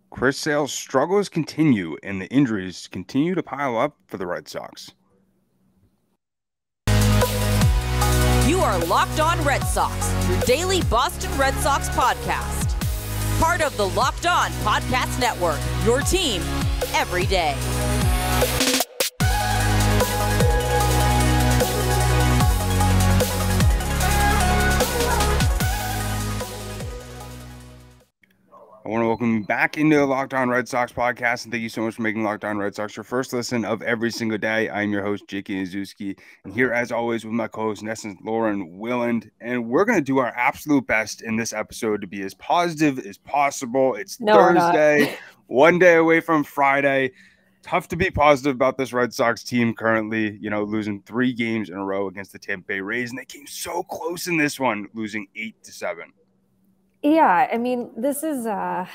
Chris Sale's struggles continue and the injuries continue to pile up for the Red Sox. You are Locked On Red Sox, your daily Boston Red Sox podcast. Part of the Locked On Podcast Network, your team every day. I want to welcome you back into the Locked On Red Sox podcast, and thank you so much for making Locked On Red Sox your first listen of every single day. I am your host, Jake Ignaszewski, and here, as always, with my co-host, NESN, Lauren Willand, and we're going to do our absolute best in this episode to be as positive as possible. It's Thursday, one day away from Friday. Tough to be positive about this Red Sox team currently, losing 3 games in a row against the Tampa Bay Rays, and they came so close in this one, losing 8-7. Yeah, I mean, this is I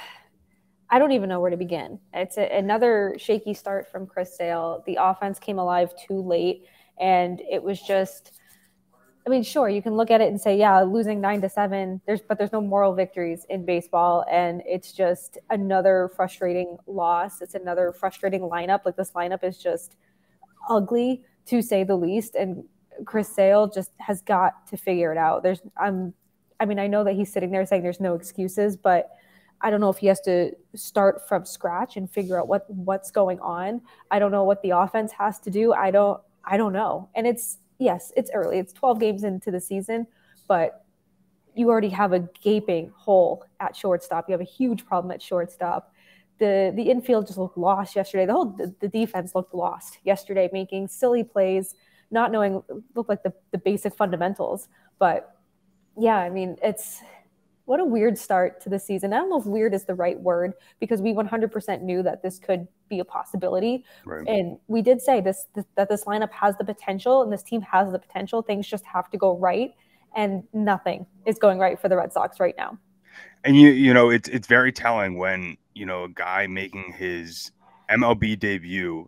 don't even know where to begin. It's another shaky start from Chris Sale. The offense came alive too late, and it was just, I mean, sure, you can look at it and say, yeah, losing 9-7, but there's no moral victories in baseball, and it's just another frustrating loss. It's another frustrating lineup. Like, this lineup is just ugly, to say the least, and Chris Sale just has got to figure it out. I know that he's sitting there saying there's no excuses, but I don't know if he has to start from scratch and figure out what's going on. I don't know what the offense has to do. I don't know. And it's early. It's 12 games into the season, but you already have a gaping hole at shortstop. You have a huge problem at shortstop. The infield just looked lost yesterday. The defense looked lost yesterday, making silly plays, not knowing, looked like the basic fundamentals, but yeah, I mean, what a weird start to the season. I don't know if weird is the right word, because we 100% knew that this could be a possibility. Right. And we did say that this lineup has the potential and this team has the potential. Things just have to go right. And nothing is going right for the Red Sox right now. And it's very telling when, a guy making his MLB debut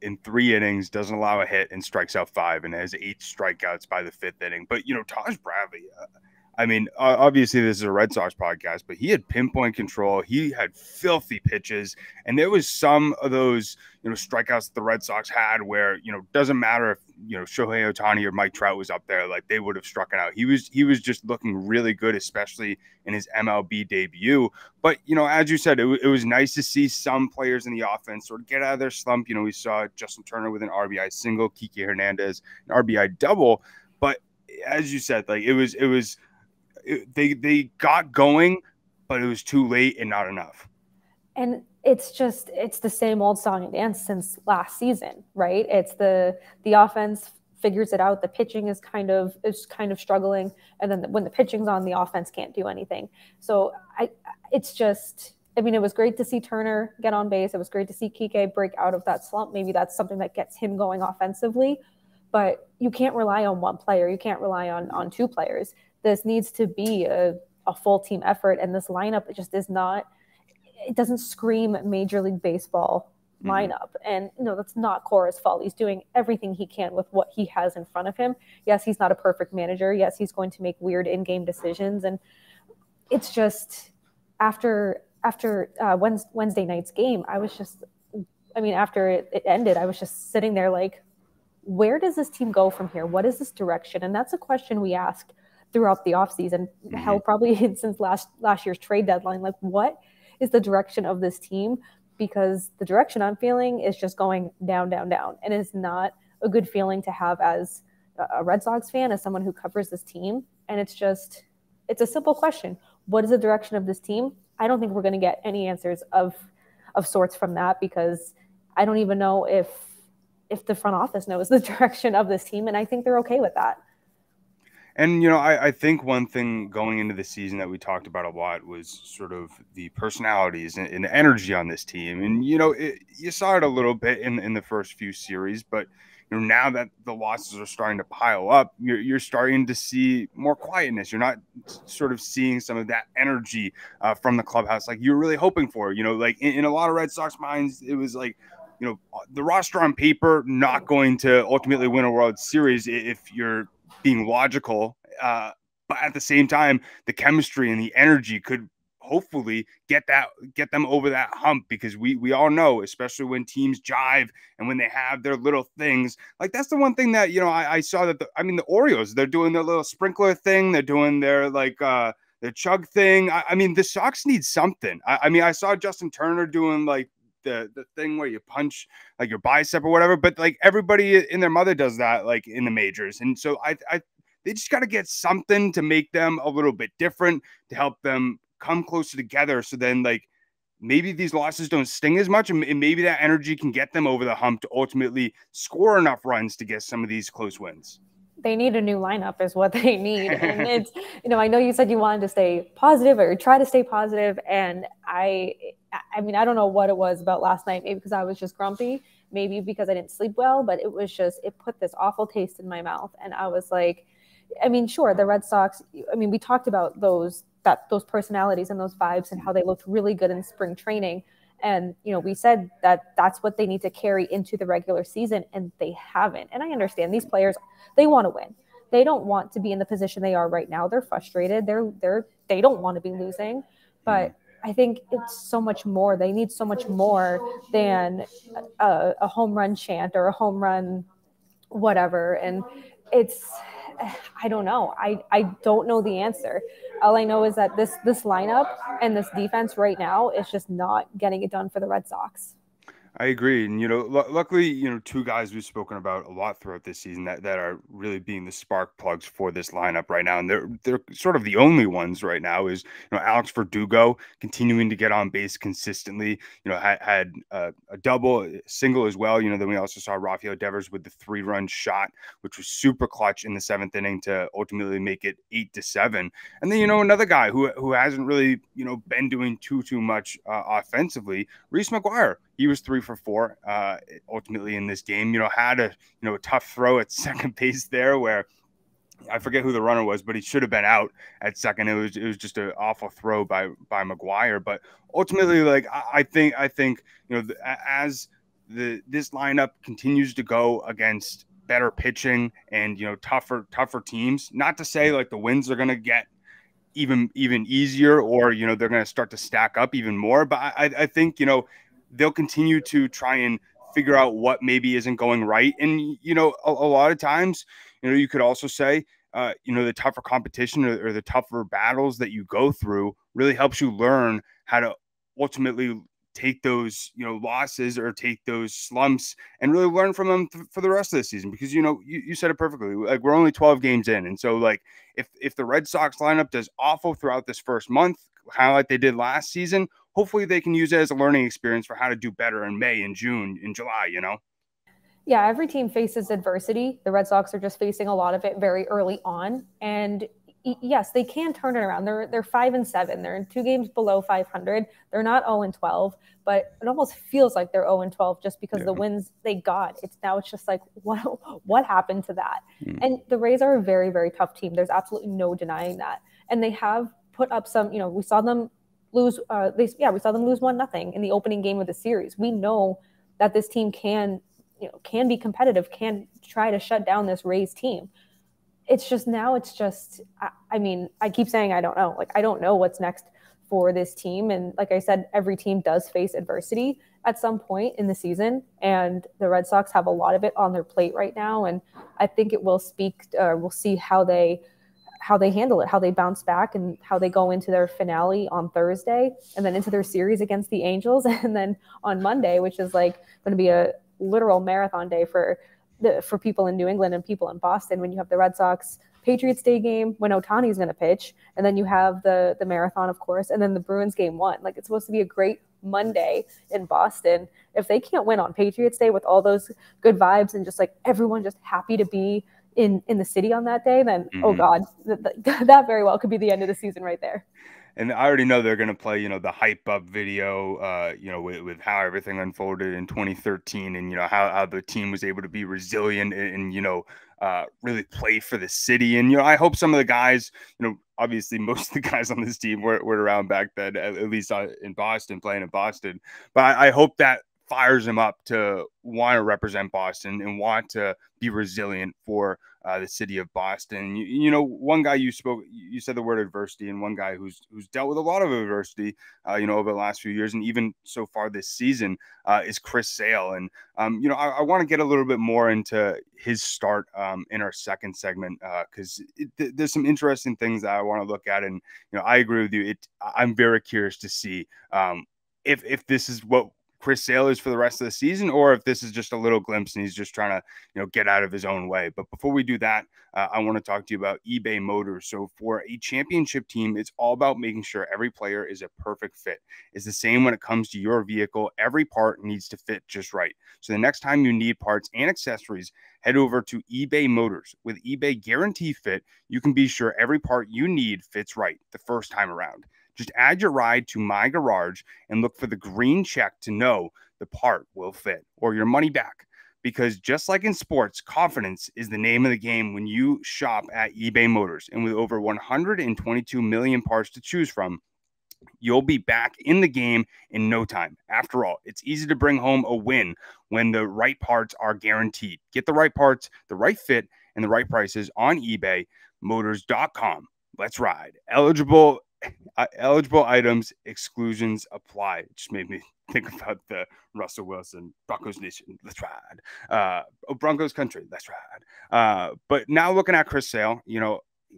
in 3 innings doesn't allow a hit and strikes out 5 and has 8 strikeouts by the 5th inning. But, Taj Bradley, obviously this is a Red Sox podcast, but he had pinpoint control. He had filthy pitches. And there was some of those, strikeouts that the Red Sox had where, doesn't matter if, Shohei Ohtani or Mike Trout was up there, like they would have struck it out. He was just looking really good, especially in his MLB debut. But, as you said, it was nice to see some players in the offense sort of get out of their slump. We saw Justin Turner with an RBI single, Kike Hernandez, an RBI double. But as you said, like they got going, but it was too late and not enough. And it's the same old song and dance since last season, right? It's the offense figures it out. The pitching is kind of struggling. And then when the pitching's on, the offense can't do anything. So it was great to see Turner get on base. It was great to see Kike break out of that slump. Maybe that's something that gets him going offensively, but you can't rely on one player. You can't rely on 2 players. This needs to be a full team effort. And this lineup, it doesn't scream Major League Baseball lineup. And that's not Coras' fault. He's doing everything he can with what he has in front of him. Yes, he's not a perfect manager. Yes, he's going to make weird in-game decisions. And it's just after Wednesday night's game, after it ended, I was just sitting there like, where does this team go from here? What is this direction? And that's a question we asked throughout the offseason, hell, probably since last year's trade deadline. Like, what is the direction of this team? Because the direction I'm feeling is just going down, down, down. And it's not a good feeling to have as a Red Sox fan, as someone who covers this team. And it's a simple question. What is the direction of this team? I don't think we're going to get any answers of sorts from that, because I don't even know if the front office knows the direction of this team. And I think they're okay with that. And, I think one thing going into the season that we talked about a lot was sort of the personalities and the energy on this team. And, you saw it a little bit in the first few series, but, now that the losses are starting to pile up, you're starting to see more quietness. You're not sort of seeing some of that energy from the clubhouse like you were really hoping for. Like in a lot of Red Sox minds, it was like, the roster on paper not going to ultimately win a World Series if you're being logical, but at the same time, the chemistry and the energy could hopefully get them over that hump, because we all know, especially when teams jive and when they have their little things, like that's the one thing that, I saw that the Orioles, they're doing their little sprinkler thing, they're doing their the chug thing. I mean, the Sox need something. I mean, I saw Justin Turner doing like the thing where you punch like your bicep or whatever, but like everybody and their mother does that like in the majors. And so they just got to get something to make them a little bit different, to help them come closer together. So then like maybe these losses don't sting as much, and maybe that energy can get them over the hump to ultimately score enough runs to get some of these close wins. They need a new lineup is what they need. And it's, I know you said you wanted to stay positive or try to stay positive. And I mean, I don't know what it was about last night, maybe because I was just grumpy, maybe because I didn't sleep well, but it was just, it put this awful taste in my mouth. And I was like, I mean, sure, the Red Sox, I mean, we talked about those personalities and those vibes and how they looked really good in spring training. And, we said that that's what they need to carry into the regular season, and they haven't. And I understand these players, they want to win. They don't want to be in the position they are right now. They're frustrated. They don't want to be losing. But I think it's so much more. They need so much more than a home run chant or a home run whatever. And I don't know. I don't know the answer. All I know is that this lineup and this defense right now is just not getting it done for the Red Sox. I agree. And, luckily, two guys we've spoken about a lot throughout this season that are really being the spark plugs for this lineup right now. And they're sort of the only ones right now is, Alex Verdugo continuing to get on base consistently, had a double, a single as well. Then we also saw Rafael Devers with the 3-run shot, which was super clutch in the 7th inning to ultimately make it 8-7. And then, another guy who hasn't really, been doing too much offensively, Reese McGuire. He was 3 for 4 ultimately in this game. Had a tough throw at second base there where I forget who the runner was, but he should have been out at second. It was just an awful throw by McGuire. But ultimately, like I think as this lineup continues to go against better pitching and tougher teams, not to say like the wins are going to get even easier or they're going to start to stack up even more, but I think they'll continue to try and figure out what maybe isn't going right. And, a lot of times, you could also say, the tougher competition or the tougher battles that you go through really helps you learn how to ultimately take those, losses or take those slumps and really learn from them for the rest of the season. Because, you said it perfectly. Like, we're only 12 games in. And so, like, if the Red Sox lineup does awful throughout this first month, kind of like they did last season, hopefully they can use it as a learning experience for how to do better in May and June and July, Yeah, every team faces adversity. The Red Sox are just facing a lot of it very early on. And yes, they can turn it around. They're 5-7. They're in 2 games below 500. They're not 0-12, but it almost feels like they're 0-12 just because the wins they got. It's just like, what happened to that? And the Rays are a very, very tough team. There's absolutely no denying that. And they have put up some, we saw them lose. We saw them lose 1-0 in the opening game of the series. We know that this team can be competitive, can try to shut down this Rays team. It's just I mean, I keep saying I don't know. Like, I don't know what's next for this team. And like I said, every team does face adversity at some point in the season. And the Red Sox have a lot of it on their plate right now. And I think it will we'll see how they handle it, how they bounce back, and how they go into their finale on Thursday, and then into their series against the Angels, and then on Monday, which is like going to be a literal marathon day for people in New England and people in Boston, when you have the Red Sox Patriots Day game when Ohtani is going to pitch, and then you have the marathon, of course, and then the Bruins game 1. Like, it's supposed to be a great Monday in Boston. If they can't win on Patriots Day with all those good vibes and just like everyone just happy to be in the city on that day, then oh God, that very well could be the end of the season right there. And I already know they're going to play, the hype up video, with how everything unfolded in 2013 and, how the team was able to be resilient and really play for the city. And, I hope some of the guys, obviously most of the guys on this team were around back then, at least in Boston, playing in Boston. But I hope that fires him up to want to represent Boston and want to be resilient for the city of Boston. You know, one guy you said the word adversity, and one guy who's dealt with a lot of adversity, over the last few years, and even so far this season, is Chris Sale. And, I want to get a little bit more into his start in our second segment, because there's some interesting things that I want to look at. And, I agree with you. I'm very curious to see if this is what Chris Sale is for the rest of the season, or if this is just a little glimpse and he's just trying to, get out of his own way. But before we do that, I want to talk to you about eBay Motors. So for a championship team, it's all about making sure every player is a perfect fit. It's the same when it comes to your vehicle. Every part needs to fit just right. So the next time you need parts and accessories, head over to eBay Motors. With eBay Guarantee Fit, you can be sure every part you need fits right the first time around. Just add your ride to My Garage and look for the green check to know the part will fit, or your money back. Because just like in sports, confidence is the name of the game when you shop at eBay Motors. And with over 122 million parts to choose from, you'll be back in the game in no time. After all, it's easy to bring home a win when the right parts are guaranteed. Get the right parts, the right fit, and the right prices on ebaymotors.com. Let's ride. Eligible items, exclusions apply. It just made me think about the Russell Wilson Broncos Nation. Let's ride. Broncos country. Let's ride. But now looking at Chris Sale,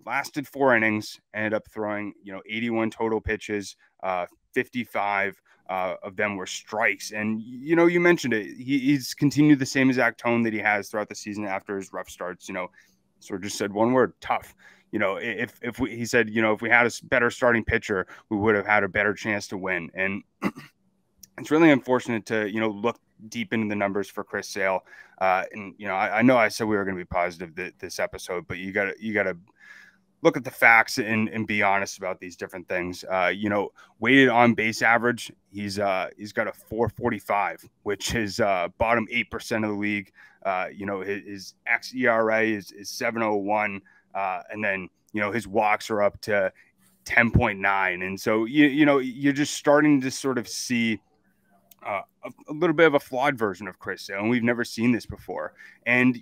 lasted 4 innings, ended up throwing, 81 total pitches, 55 of them were strikes. And, you mentioned it. He's continued the same exact tone that he has throughout the season after his rough starts. Sort of just said one word: tough. He said, if we had a better starting pitcher, we would have had a better chance to win. And it's really unfortunate to, look deep into the numbers for Chris Sale. And, I know I said we were going to be positive this episode, but you gotta look at the facts and be honest about these different things. Weighted on base average, he's got a 4.45, which is bottom 8% of the league. His xERA is 7.01. And then, his walks are up to 10.9. And so, you're just starting to sort of see a little bit of a flawed version of Chris Sale. And we've never seen this before. And,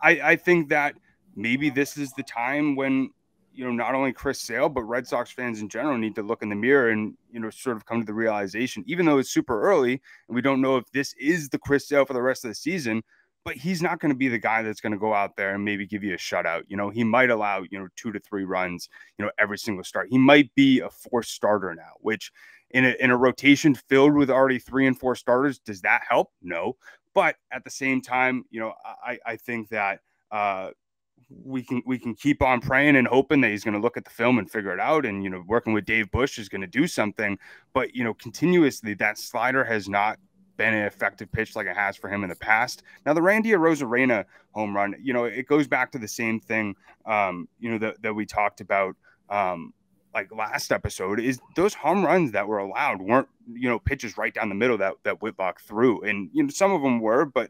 I think that maybe this is the time when, not only Chris Sale, but Red Sox fans in general need to look in the mirror and, sort of come to the realization, even though it's super early and we don't know if this is the Chris Sale for the rest of the season, but he's not going to be the guy that's going to go out there and maybe give you a shutout. He might allow, 2 to 3 runs, every single start. He might be a 4th starter now, which in a rotation filled with already 3 and 4 starters, does that help? No. But at the same time, I think that we can keep on praying and hoping that he's going to look at the film and figure it out. And, working with Dave Bush is going to do something. But, continuously, that slider has not been an effective pitch like it has for him in the past. Now, the Randy Arozarena home run, it goes back to the same thing, that we talked about, like last episode, is those home runs that were allowed weren't, pitches right down the middle that Whitlock threw. And, some of them were, but,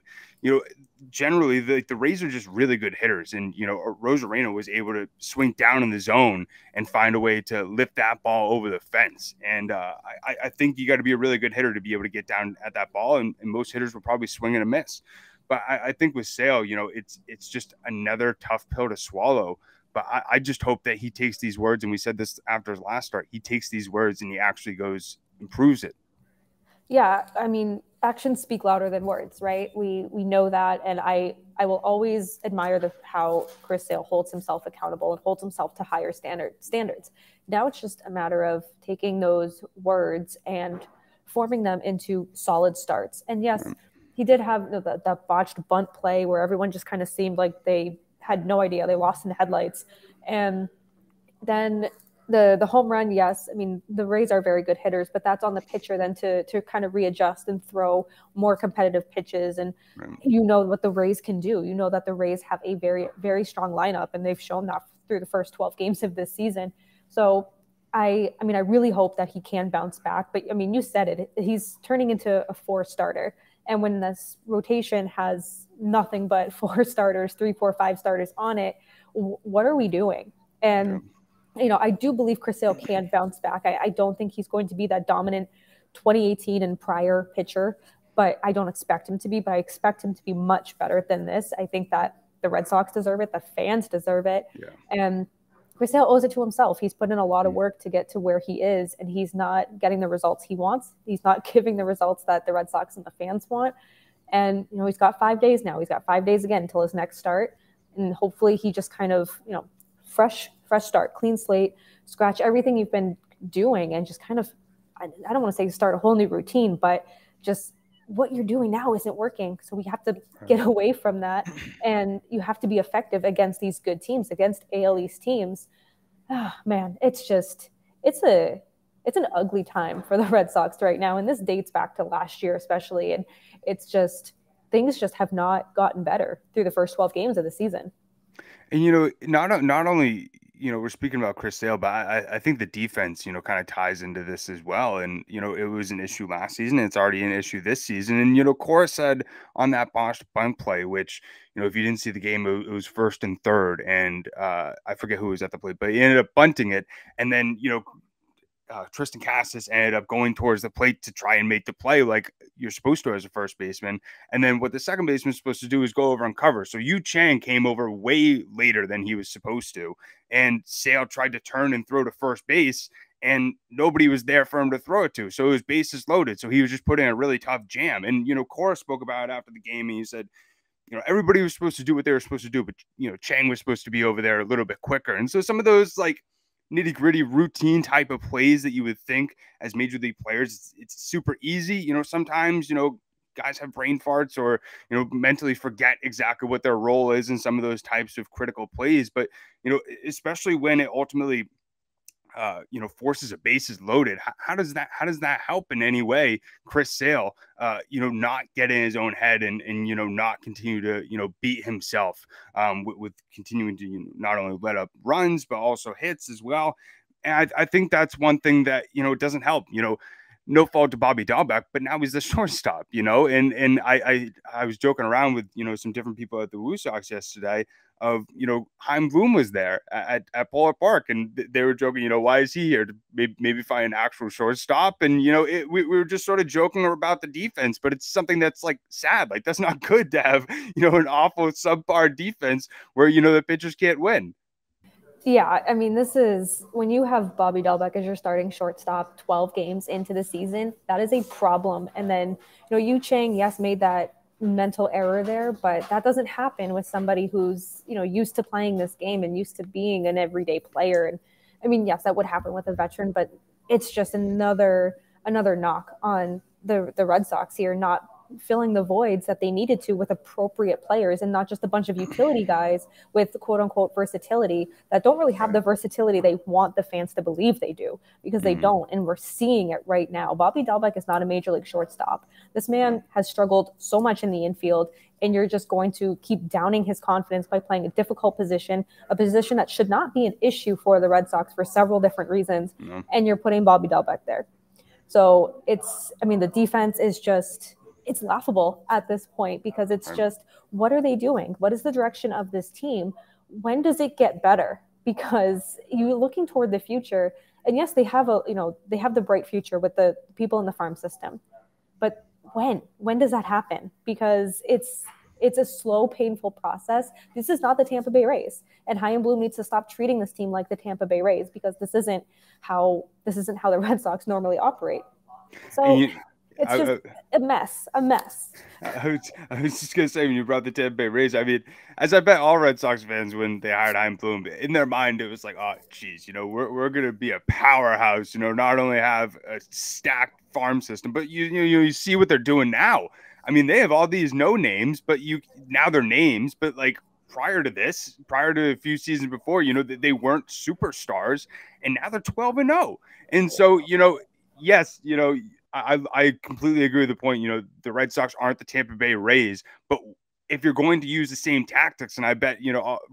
generally the Rays are just really good hitters. And, Arozarena was able to swing down in the zone and find a way to lift that ball over the fence. And I think you got to be a really good hitter to be able to get down at that ball. And most hitters will probably swing and a miss. But I think with Sale, it's just another tough pill to swallow. But I just hope that he takes these words, and we said this after his last start, he takes these words and he actually improves it. Yeah, I mean, actions speak louder than words, right? We know that, and I will always admire how Chris Sale holds himself accountable and holds himself to higher standards. Now it's just a matter of taking those words and forming them into solid starts. And yes, he did have that botched bunt play where everyone just kind of seemed like they had no idea. They lost in the headlights. And then the home run, yes, I mean, the Rays are very good hitters, but that's on the pitcher then to kind of readjust and throw more competitive pitches. And what the Rays can do. That the Rays have a very, very strong lineup, and they've shown that through the first 12 games of this season. So I really hope that he can bounce back. But, I mean, you said it. He's turning into a 4 starter. And when this rotation has nothing but 4 starters, 3, 4, 5 starters on it, what are we doing? And, I do believe Chris Sale can bounce back. I don't think he's going to be that dominant 2018 and prior pitcher, but I don't expect him to be, but I expect him to be much better than this. I think that the Red Sox deserve it. The fans deserve it. Yeah. And Chris Sale owes it to himself. He's put in a lot of work to get to where he is, and he's not getting the results he wants. He's not giving the results that the Red Sox and the fans want. And, he's got 5 days now. He's got 5 days again until his next start. And hopefully he just kind of, fresh start, clean slate, scratch everything you've been doing and just kind of, I don't want to say start a whole new routine, but just what you're doing now isn't working. So we have to get away from that. And you have to be effective against these good teams, against AL East teams. Oh, man, it's an ugly time for the Red Sox right now. And this dates back to last year, especially. And it's just, things just have not gotten better through the first 12 games of the season. And, not only, we're speaking about Chris Sale, but I think the defense, kind of ties into this as well. And, it was an issue last season. And it's already an issue this season. And, Coras said on that botched bunt play, which, if you didn't see the game, it was first and third. And I forget who was at the plate, but he ended up bunting it. And then, Tristan Cassis ended up going towards the plate to try and make the play like you're supposed to as a first baseman. And then what the second baseman is supposed to do is go over and cover. So Yu Chang came over way later than he was supposed to. And Sale tried to turn and throw to first base, and nobody was there for him to throw it to. So it was bases loaded. So he was just put in a really tough jam. And, Cora spoke about it after the game, and he said, everybody was supposed to do what they were supposed to do, but, Chang was supposed to be over there a little bit quicker. And so some of those, like, nitty-gritty routine type of plays that you would think as major league players, it's super easy. Sometimes, guys have brain farts or, mentally forget exactly what their role is in some of those types of critical plays. But, especially when it ultimately, forces a bases loaded, how does that help in any way Chris Sale, not get in his own head and not continue to, beat himself with continuing to not only let up runs, but also hits as well. And I think that's one thing that, it doesn't help, no fault to Bobby Dahlberg, but now he's the shortstop, and I was joking around with, some different people at the WooSox yesterday of, Chaim Bloom was there at Polar Park, and they were joking, why is he here to maybe find an actual shortstop? And, we were just sort of joking about the defense, but it's something that's like sad. Like, that's not good to have, an awful subpar defense where, the pitchers can't win. Yeah, I mean, this is when you have Bobby Dahlberg as your starting shortstop 12 games into the season, that is a problem. And then, Yu Chang, yes, made that mental error there, but that doesn't happen with somebody who's, used to playing this game and used to being an everyday player. And I mean, yes, that would happen with a veteran, but it's just another knock on the Red Sox here, not filling the voids that they needed to with appropriate players and not just a bunch of utility guys with quote unquote versatility that don't really have the versatility they want the fans to believe they do, because they don't. And we're seeing it right now. Bobby Dahlberg is not a major league shortstop. This man has struggled so much in the infield, and you're just going to keep downing his confidence by playing a difficult position, a position that should not be an issue for the Red Sox for several different reasons. And you're putting Bobby Dahlberg there. So the defense is just, it's laughable at this point, because it's just, what are they doing? What is the direction of this team? When does it get better? Because you're looking toward the future, and yes, they have the bright future with the people in the farm system. But when does that happen? Because it's a slow, painful process. This is not the Tampa Bay Rays, and Chaim Bloom needs to stop treating this team like the Tampa Bay Rays, because this isn't how the Red Sox normally operate. So it's just a mess. I was just going to say, when you brought the Tampa Bay Rays, I mean, as I bet all Red Sox fans when they hired Chaim Bloom, in their mind, it was like, oh, geez, we're going to be a powerhouse, not only have a stacked farm system, but you see what they're doing now. I mean, they have all these no names, but now they're names, but like prior to a few seasons before, they weren't superstars, and now they're 12-0. And so, yes, I completely agree with the point. The Red Sox aren't the Tampa Bay Rays, but if you're going to use the same tactics, and I bet,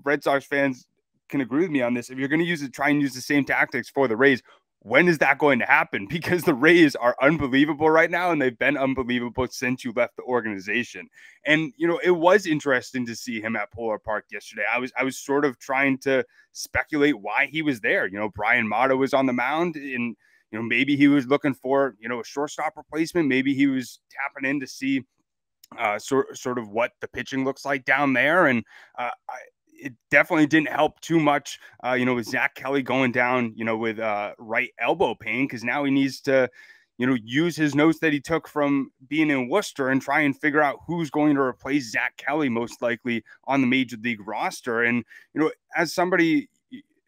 Red Sox fans can agree with me on this, if you're going to try and use the same tactics for the Rays, when is that going to happen? Because the Rays are unbelievable right now, and they've been unbelievable since you left the organization. And, it was interesting to see him at Polar Park yesterday. I was sort of trying to speculate why he was there. Bryan Mata was on the mound, and maybe he was looking for, a shortstop replacement. Maybe he was tapping in to see, sort of what the pitching looks like down there. And it definitely didn't help too much, with Zack Kelly going down, with right elbow pain, because now he needs to, use his notes that he took from being in Worcester and try and figure out who's going to replace Zack Kelly most likely on the major league roster. And, as somebody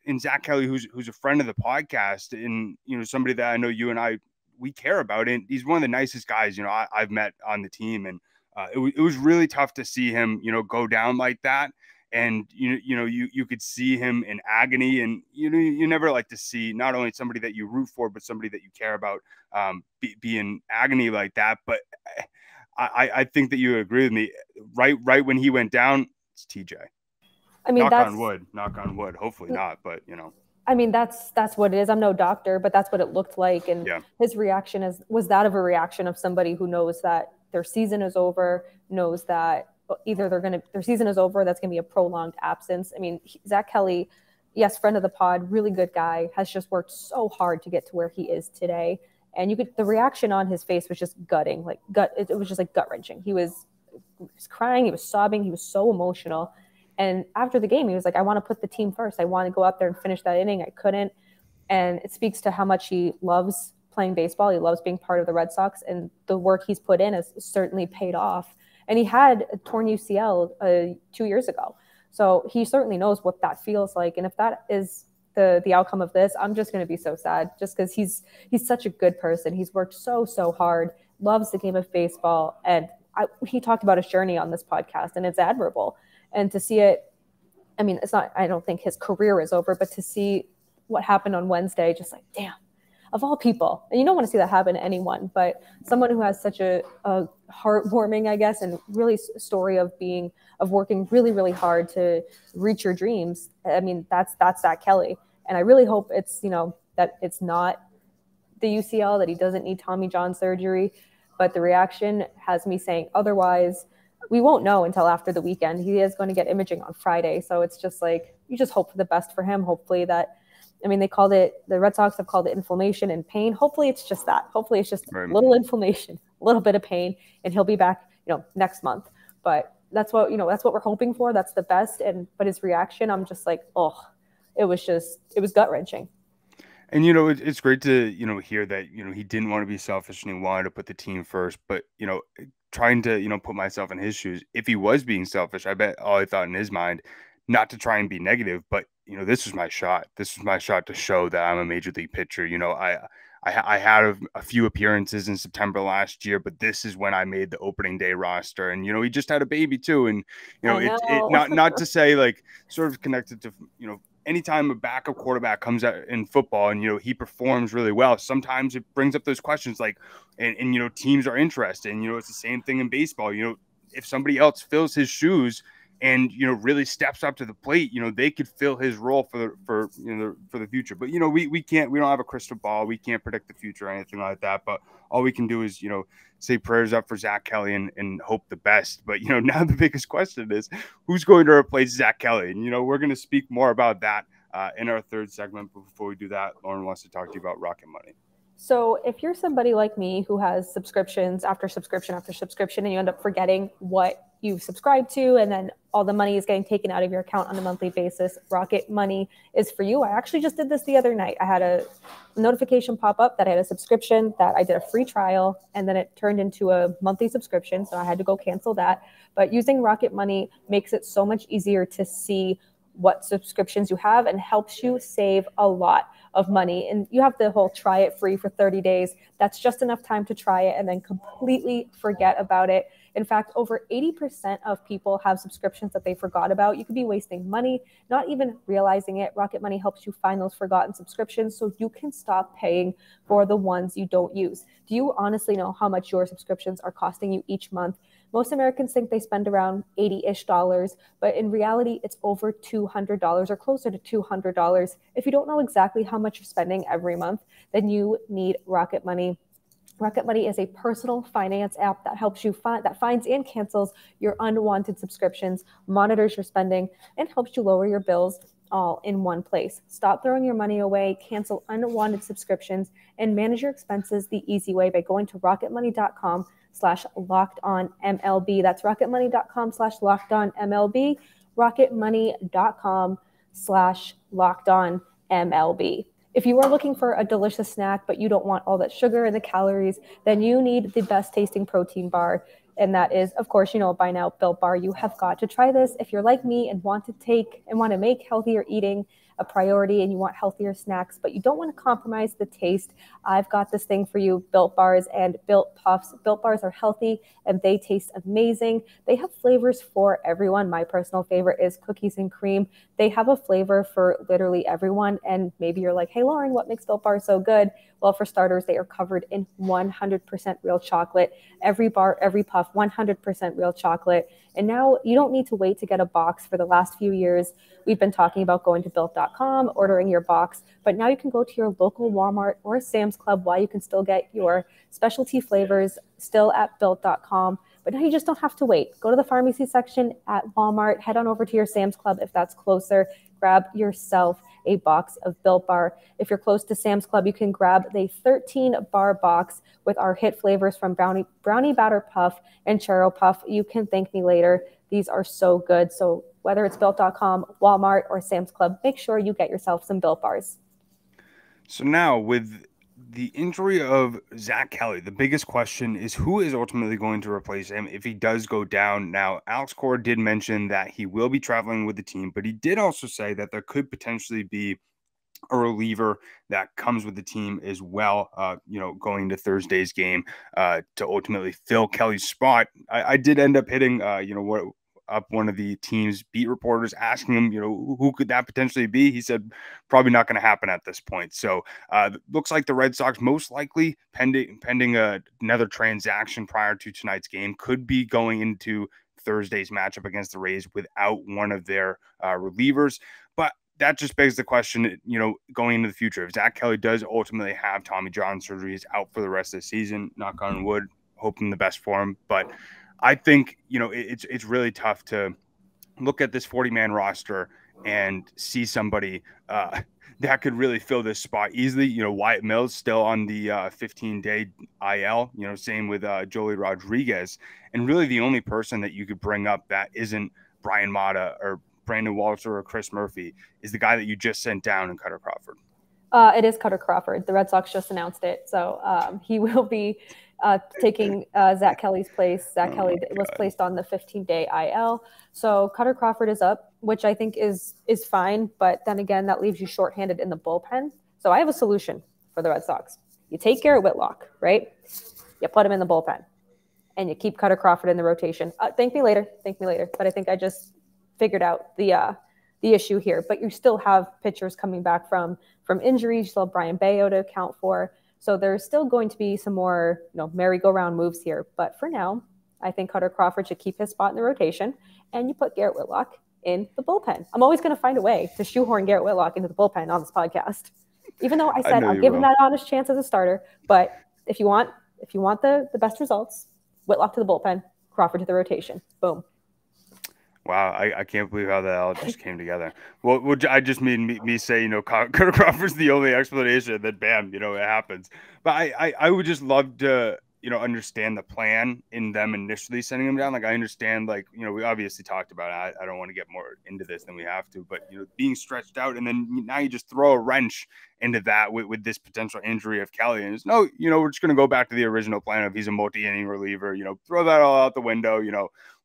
in Zack Kelly, who's a friend of the podcast, and, somebody that I know you and we care about, and he's one of the nicest guys, I've met on the team. And it was really tough to see him, go down like that. And, you could see him in agony, and, you never like to see not only somebody that you root for, but somebody that you care about be in agony like that. But I think that you agree with me. Right when he went down, it's TJ. I mean, knock on wood. Hopefully not, but I mean, that's what it is. I'm no doctor, but that's what it looked like. And his reaction was that of a reaction of somebody who knows that their season is over, knows that either their season is over, that's going to be a prolonged absence. I mean, Zack Kelly, yes, friend of the pod, really good guy, has just worked so hard to get to where he is today. And the reaction on his face was just gutting, it was just like gut wrenching. He was crying, he was sobbing, he was so emotional. And after the game, he was like, I want to put the team first. I want to go out there and finish that inning. I couldn't. And it speaks to how much he loves playing baseball. He loves being part of the Red Sox, and the work he's put in has certainly paid off. And he had a torn UCL 2 years ago. So he certainly knows what that feels like. And if that is the outcome of this, I'm just going to be so sad, just because he's such a good person. He's worked so hard, loves the game of baseball. And he talked about his journey on this podcast, and it's admirable. And to see it, I mean, I don't think his career is over, but to see what happened on Wednesday, just like, damn, of all people. And you don't want to see that happen to anyone, but someone who has such a heartwarming, I guess, and really story of working really, really hard to reach your dreams. I mean, that's Zack Kelly. And I really hope it's, that it's not the UCL, that he doesn't need Tommy John surgery, but the reaction has me saying otherwise. We won't know until after the weekend. He is going to get imaging on Friday. So it's just like, you just hope for the best for him. Hopefully the Red Sox have called it inflammation and pain. Hopefully it's just that. Hopefully it's just a little inflammation, a little bit of pain, and he'll be back, next month. But that's what we're hoping for. That's the best. But his reaction, I'm just like, it was gut wrenching. And, it's great to, hear that, he didn't want to be selfish and he wanted to put the team first. But, trying to, put myself in his shoes, if he was being selfish, I bet all he thought in his mind, not to try and be negative, but, this was my shot. This was my shot to show that I'm a major league pitcher. I had a few appearances in September last year, but this is when I made the opening day roster. And, he just had a baby too. And, not to say like sort of connected to, anytime a backup quarterback comes out in football and, he performs really well, sometimes it brings up those questions like, and teams are interested. And, it's the same thing in baseball. If somebody else fills his shoes and, really steps up to the plate, they could fill his role for the future. But, we don't have a crystal ball. We can't predict the future or anything like that. But all we can do is, say prayers up for Zack Kelly and hope the best. But, now the biggest question is who's going to replace Zack Kelly? And, we're going to speak more about that in our third segment. But before we do that, Lauren wants to talk to you about Rocket Money. So if you're somebody like me who has subscriptions after subscription after subscription, and you end up forgetting what you've subscribed to, and then all the money is getting taken out of your account on a monthly basis, Rocket Money is for you. I actually just did this the other night. I had a notification pop up that I had a subscription, that I did a free trial, and then it turned into a monthly subscription. So I had to go cancel that. But using Rocket Money makes it so much easier to see what subscriptions you have and helps you save a lot of money. And you have the whole try it free for 30 days. That's just enough time to try it and then completely forget about it. In fact, over 80% of people have subscriptions that they forgot about. You could be wasting money, not even realizing it. Rocket Money helps you find those forgotten subscriptions so you can stop paying for the ones you don't use. Do you honestly know how much your subscriptions are costing you each month? Most Americans think they spend around $80-ish, but in reality, it's over $200 or closer to $200. If you don't know exactly how much you're spending every month, then you need Rocket Money. Rocket Money is a personal finance app that helps you finds and cancels your unwanted subscriptions, monitors your spending, and helps you lower your bills all in one place. Stop throwing your money away, cancel unwanted subscriptions, and manage your expenses the easy way by going to rocketmoney.com/lockedonmlb. That's rocketmoney.com/lockedonmlb, rocketmoney.com/lockedonmlb. If you are looking for a delicious snack, but you don't want all that sugar and the calories, then you need the best tasting protein bar. And that is, of course, you know by now, Built Bar. You have got to try this if you're like me and want to make healthier eating a priority, and you want healthier snacks, but you don't want to compromise the taste. I've got this thing for you, Built Bars and Built Puffs. Built Bars are healthy and they taste amazing. They have flavors for everyone. My personal favorite is cookies and cream. They have a flavor for literally everyone. And maybe you're like, hey, Lauren, what makes Built Bars so good? Well, for starters, they are covered in 100% real chocolate. Every bar, every puff, 100% real chocolate. And now you don't need to wait to get a box. For the last few years, we've been talking about going to built.com, ordering your box, but now you can go to your local Walmart or Sam's Club while you can still get your specialty flavors still at built.com. But now you just don't have to wait. Go to the pharmacy section at Walmart, head on over to your Sam's Club if that's closer, grab yourself a box of Built Bar. If you're close to Sam's Club, you can grab the 13-bar box with our hit flavors from Brownie Batter Puff and Churro Puff. You can thank me later. These are so good. So whether it's built.com, Walmart, or Sam's Club, make sure you get yourself some Built Bars. So now with the injury of Zack Kelly, the biggest question is who is ultimately going to replace him if he does go down. Now, Alex Cora did mention that he will be traveling with the team, but he did also say that there could potentially be a reliever that comes with the team as well, going to Thursday's game to ultimately fill Kelly's spot. I did end up hitting, up one of the team's beat reporters, asking him, who could that potentially be? He said probably not going to happen at this point. So looks like the Red Sox, most likely pending another transaction prior to tonight's game, could be going into Thursday's matchup against the Rays without one of their relievers. But that just begs the question, going into the future, if Zack Kelly does ultimately have Tommy John surgery, he's out for the rest of the season, knock on wood, hoping the best for him. But I think, it's really tough to look at this 40-man roster and see somebody that could really fill this spot easily. Wyatt Mills still on the 15-day IL, same with Joely Rodriguez. And really the only person that you could bring up that isn't Bryan Mata or Brandon Walter or Chris Murphy is the guy that you just sent down in Cutter Crawford. It is Cutter Crawford. The Red Sox just announced it. So he will be taking Zack Kelly's place. Zack Kelly was placed on the 15-day IL. So Cutter Crawford is up, which I think is fine. But then again, that leaves you shorthanded in the bullpen. So I have a solution for the Red Sox. You take Garrett Whitlock, right? You put him in the bullpen. And you keep Cutter Crawford in the rotation. Thank me later. But I think I just figured out the issue here. But you still have pitchers coming back from injuries. You still have Brian Bayo to account for. So there's still going to be some more, merry-go-round moves here. But for now, I think Cutter Crawford should keep his spot in the rotation, and you put Garrett Whitlock in the bullpen. I'm always going to find a way to shoehorn Garrett Whitlock into the bullpen on this podcast, even though I said I'll give him that honest chance as a starter. But if you want the best results, Whitlock to the bullpen, Crawford to the rotation. Boom. Wow, I can't believe how that all just came together. Well, I just mean me say, Cutter Crawford's the only explanation, then bam, it happens. But I would just love to, understand the plan in them initially sending him down. Like, I understand, we obviously talked about it. I don't want to get more into this than we have to, but, being stretched out, and then now you just throw a wrench into that with this potential injury of Kelly. And it's we're just going to go back to the original plan of he's a multi-inning reliever, throw that all out the window,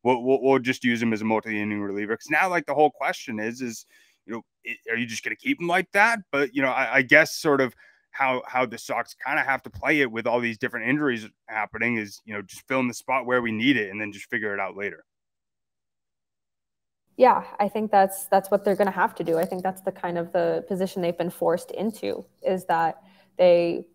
We'll just use him as a multi-inning reliever. Because now, the whole question is, are you just going to keep him like that? But, I guess sort of how the Sox kind of have to play it with all these different injuries happening is, just fill in the spot where we need it and then just figure it out later. Yeah, I think that's what they're going to have to do. I think that's the kind of the position they've been forced into, is that they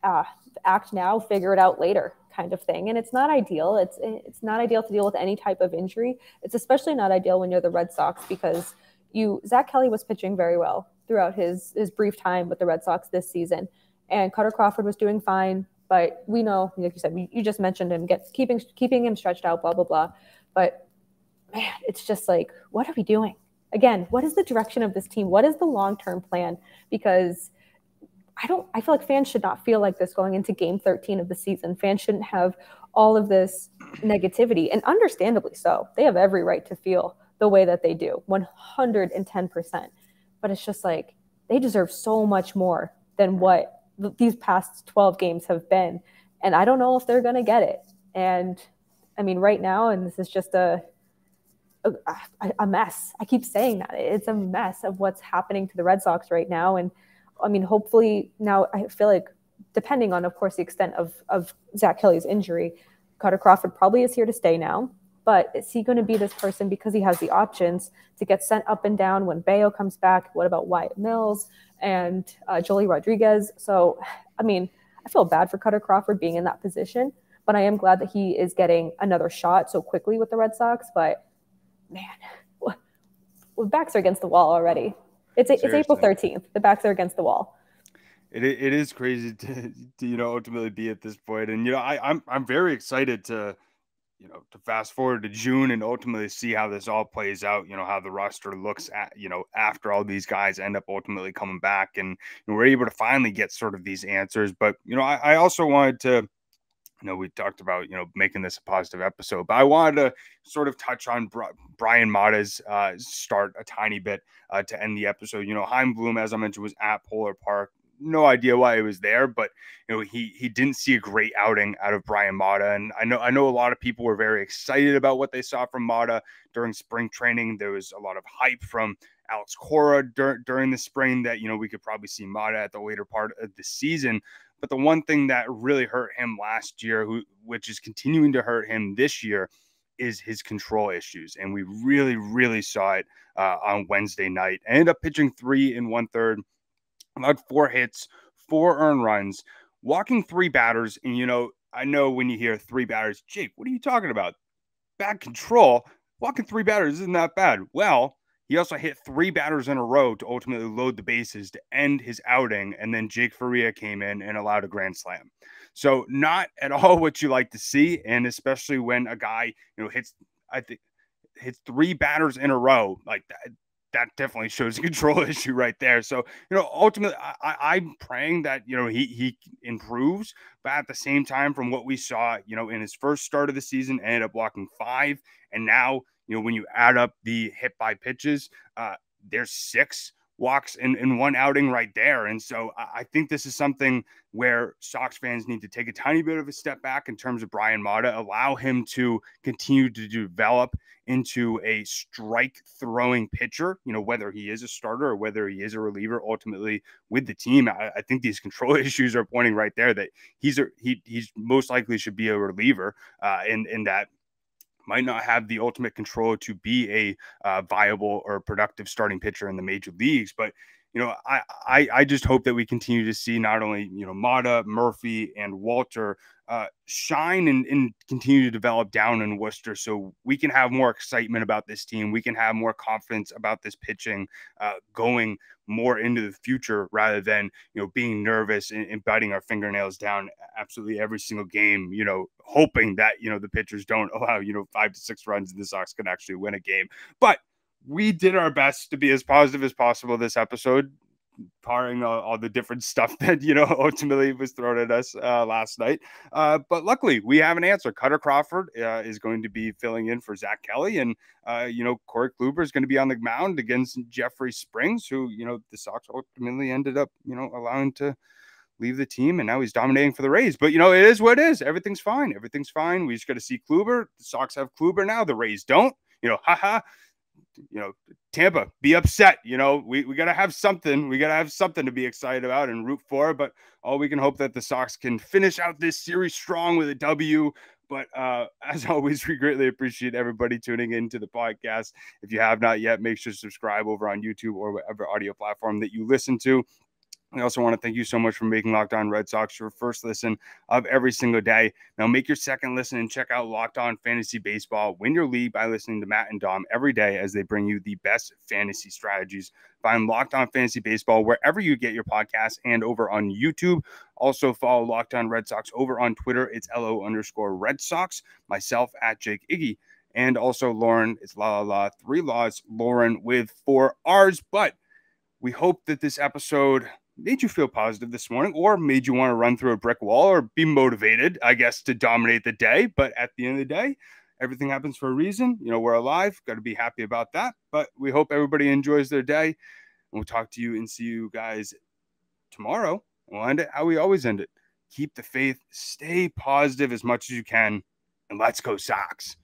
act now, figure it out later kind of thing. And it's not ideal. It's not ideal to deal with any type of injury. It's especially not ideal when you're the Red Sox, because Zack Kelly was pitching very well throughout his brief time with the Red Sox this season. And Cutter Crawford was doing fine, but we know, like you said, you just mentioned him, keeping him stretched out, blah, blah, blah. But man, it's just what are we doing? again, what is the direction of this team? What is the long-term plan? Because I feel like fans should not feel like this going into game 13 of the season. Fans shouldn't have all of this negativity, and understandably so. They have every right to feel the way that they do, 110%. But it's just like, they deserve so much more than what these past 12 games have been. And I don't know if they're going to get it. And I mean, right now, and this is just a mess. I keep saying that. It's a mess of what's happening to the Red Sox right now. And I mean, hopefully now, I feel like, depending on, of course, the extent of Zack Kelly's injury, Kutter Crawford probably is here to stay now. But is he going to be this person because he has the options to get sent up and down when Bayo comes back? What about Wyatt Mills and Joely Rodriguez? So, I mean, I feel bad for Kutter Crawford being in that position, but I am glad that he is getting another shot so quickly with the Red Sox. But, man, backs are against the wall already. It's April 13th. The backs are against the wall. It is crazy to ultimately be at this point. And, I'm very excited to fast forward to June and ultimately see how this all plays out, how the roster looks at, after all these guys end up ultimately coming back, and we're able to finally get sort of these answers. But, I also wanted to, we talked about, making this a positive episode, but I wanted to sort of touch on Bryan Mata's start a tiny bit to end the episode. Chaim Bloom, as I mentioned, was at Polar Park. No idea why he was there, but he didn't see a great outing out of Bryan Mata. And I know a lot of people were very excited about what they saw from Mata during spring training. There was a lot of hype from Alex Cora during the spring that, we could probably see Mata at the later part of the season. But the one thing that really hurt him last year, which is continuing to hurt him this year, is his control issues. And we really, really saw it on Wednesday night. Ended up pitching 3 1/3, allowed 4 hits, 4 earned runs, walking 3 batters. And, I know when you hear 3 batters, Jake, what are you talking about? Bad control. Walking 3 batters isn't that bad. Well, he also hit 3 batters in a row to ultimately load the bases to end his outing. And then Jake Faria came in and allowed a grand slam. So not at all what you like to see. And especially when a guy, hits 3 batters in a row like that. That definitely shows a control issue right there. So, ultimately, I'm praying that, he improves. But at the same time, from what we saw, in his first start of the season, ended up walking 5. And now, when you add up the hit by pitches, there's 6 walks in one outing right there. And so I think this is something where Sox fans need to take a tiny bit of a step back in terms of Bryan Mata, allow him to continue to develop into a strike throwing pitcher, whether he is a starter or whether he is a reliever ultimately with the team. I think these control issues are pointing right there that he's most likely should be a reliever in that might not have the ultimate control to be a viable or productive starting pitcher in the major leagues. But, I just hope that we continue to see not only, Mata, Murphy, and Walter shine and continue to develop down in Worcester, so we can have more excitement about this team. We can have more confidence about this pitching going more into the future rather than, being nervous and biting our fingernails down absolutely every single game, hoping that, the pitchers don't allow, 5 to 6 runs and the Sox can actually win a game. But we did our best to be as positive as possible this episode, barring all the different stuff that, ultimately was thrown at us last night. But luckily, we have an answer. Kutter Crawford is going to be filling in for Zack Kelly. And, Corey Kluber is going to be on the mound against Jeffrey Springs, who, the Sox ultimately ended up, allowing to leave the team. And now he's dominating for the Rays. But, it is what it is. Everything's fine. Everything's fine. We just got to see Kluber. The Sox have Kluber now. The Rays don't. Haha. Tampa, be upset. We got to have something. We got to have something to be excited about and root for. But all we can hope that the Sox can finish out this series strong with a W. But as always, we greatly appreciate everybody tuning into the podcast. If you have not yet, make sure to subscribe over on YouTube or whatever audio platform that you listen to. I also want to thank you so much for making Locked On Red Sox your first listen of every single day. Now make your second listen and check out Locked On Fantasy Baseball. Win your league by listening to Matt and Dom every day as they bring you the best fantasy strategies. Find Locked On Fantasy Baseball wherever you get your podcasts and over on YouTube. Also follow Locked On Red Sox over on Twitter. It's LO_Red Sox. Myself at Jake Iggy. And also Lauren, it's la la la, 3 laws, Lauren with 4 R's. But we hope that this episode made you feel positive this morning, or made you want to run through a brick wall, or be motivated, I guess, to dominate the day. But at the end of the day, everything happens for a reason. You know, we're alive. Got to be happy about that. But we hope everybody enjoys their day. And we'll talk to you and see you guys tomorrow. We'll end it how we always end it. Keep the faith. Stay positive as much as you can. And let's go Sox.